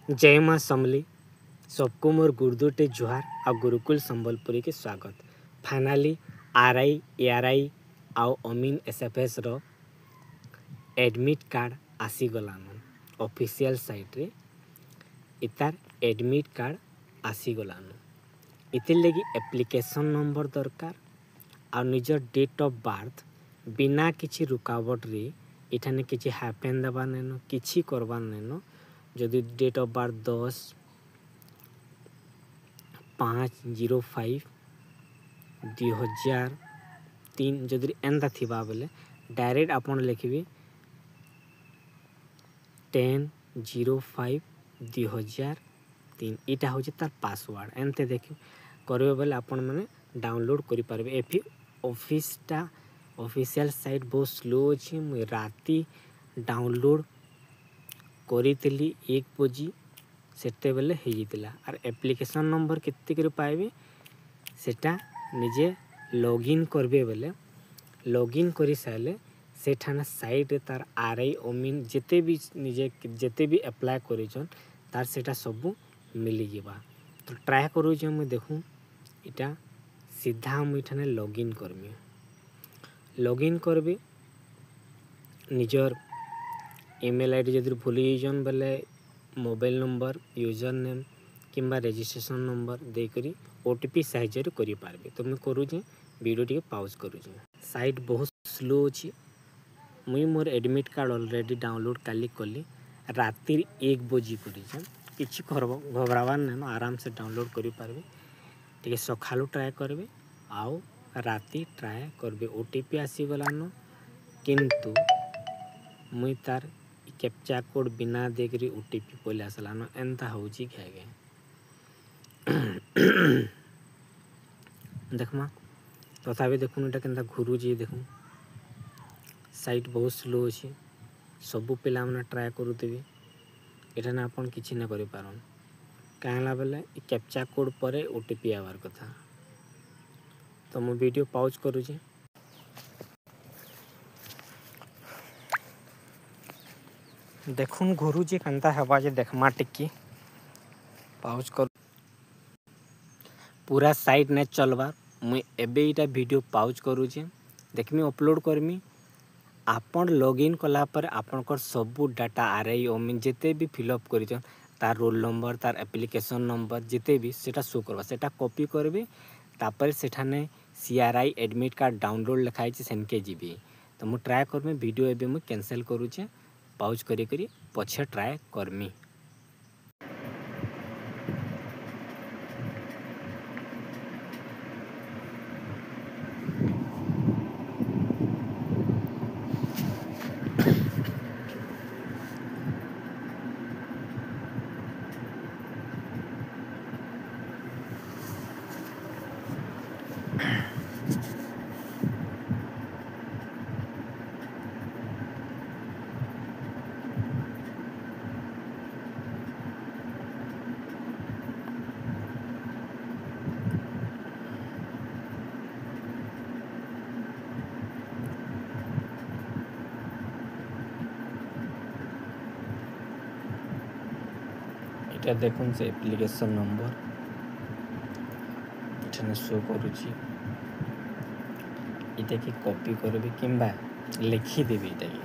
जय माँ समली सबको मोर गुरुदोटे जुहार आ गुरुकुल संबलपुरी के स्वागत। फाइनाली आरआई एआरआई आउ अमीन एसएफएस रो एडमिट कार्ड आसीगलान ऑफिशियल साइट रे इतार एडमिट कार्ड आसीगलान। इतिर लगी एप्लिकेशन नंबर दरकार आ निजर डेट ऑफ बर्थ बिना किसी रुकावट रे इठाने किसी हैपेन दबा नेनो किसी करबार नेनो। जदि डेट ऑफ बर्थ 10/5/2003 जदि एंता थिबा बेले डायरेक्ट आपन लिखबे 10/05/2003 इटा होचे तार पासवर्ड एंते देखि करबे बेले आपन माने डाउनलोड करि पारबे। एफि ऑफिशियल साइट बहुत स्लो अछि। मु राती डाउनलोड करितली 1 बजे सेते बेले हे जितला आर एप्लिकेशन नंबर केते कर पाइबे सेटा निजे लॉगिन करबे बेले लॉगिन करि साले सेठाना साइट रे तार आरआई अमीन जेते भी निजे जेते भी अप्लाई करिछन तार सेटा सब मिली जिबा। तो ट्राई करू जे हम देखू इटा सीधा हम इठाने लॉगिन करबे। लॉगिन करबे निजर ईमेल आईडी जदि भूली जन बेले मोबाइल नंबर यूजर नेम किंबा रजिस्ट्रेशन नंबर देकरी ओटीपी साहाय्य करि पारबे। तो मैं करू जे वीडियो टिके पॉज करू जे। साइट बहुत स्लो अछि। मुई मोर एडमिट कार्ड ऑलरेडी डाउनलोड काली कली रातिर 1 बजे करी जे किछि घबरावार न आराम से डाउनलोड करि पारबे। टिके सखालू ट्राई करबे आउ राती ट्राई करबे। ओटीपी आसी गलानो किंतु मुई तार कैप्चा कोड बिना देखरी ओटीपी पहिले आसलानो एंता होउची खागे देखमा तथापि देखुन एटा केनता घुरु जी देखु साइट बहुत स्लो अछि। सब पिला माने ट्राई करूतबे एटा ना अपन किछि ना करि पारन काहला बेले कैप्चा कोड परे ओटीपी आवार कथा। तो मु वीडियो पॉज करू छी। देखुन घुरु जे कंता हवा जे देखमा टिकी पॉज कर पूरा साइट ने चलवा। मुई एबे इटा वीडियो पॉज करू छी देखमी अपलोड करमी। आपन लॉगिन कला पर आपन कर सब डाटा आरआई अमीन जेते भी फिलअप करिछन तार रोल नंबर तार एप्लिकेशन नंबर जेते भी सेटा शो करबा। सेटा कॉपी करबे तापर सेठाने सीआरआई एडमिट कार्ड डाउनलोड लिखाइ छै सेनके जीबी। तो मु ट्राई करमी वीडियो एबे मु कैंसिल करू छी पॉज करी करी पछे ट्राई करमी। এটা দেখুন से एप्लिकेशन नंबर এখানে শো করুছি। এটা কি কপি করবে কিংবা লিখি দেবে এটা কি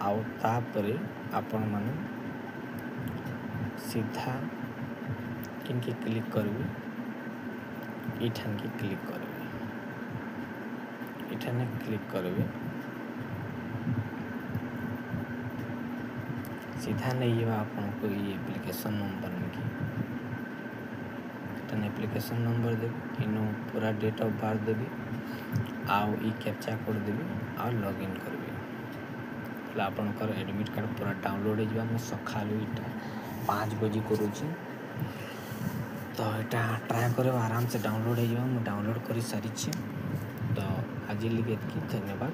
आउ तापरे आपण माने सीधा किनके क्लिक करबे इठान के क्लिक करबे इठाने क्लिक करबे सीधा नहीं ये आपन को ये एप्लिकेशन नंबर में की इठाने एप्लिकेशन नंबर देबे इनो पूरा डेट ऑफ बर्थ देबे आउ ई कैप्चा कोड देबे आ लॉगिन करबे। आपन कर एडमिट कार्ड पूरा डाउनलोड हो जाबा। मैं सखालू इटा 5 बजे करू छी तो इटा ट्राई करे आराम से डाउनलोड हो जाबा। मैं डाउनलोड करी सारी छी। तो आज लिए धन्यवाद।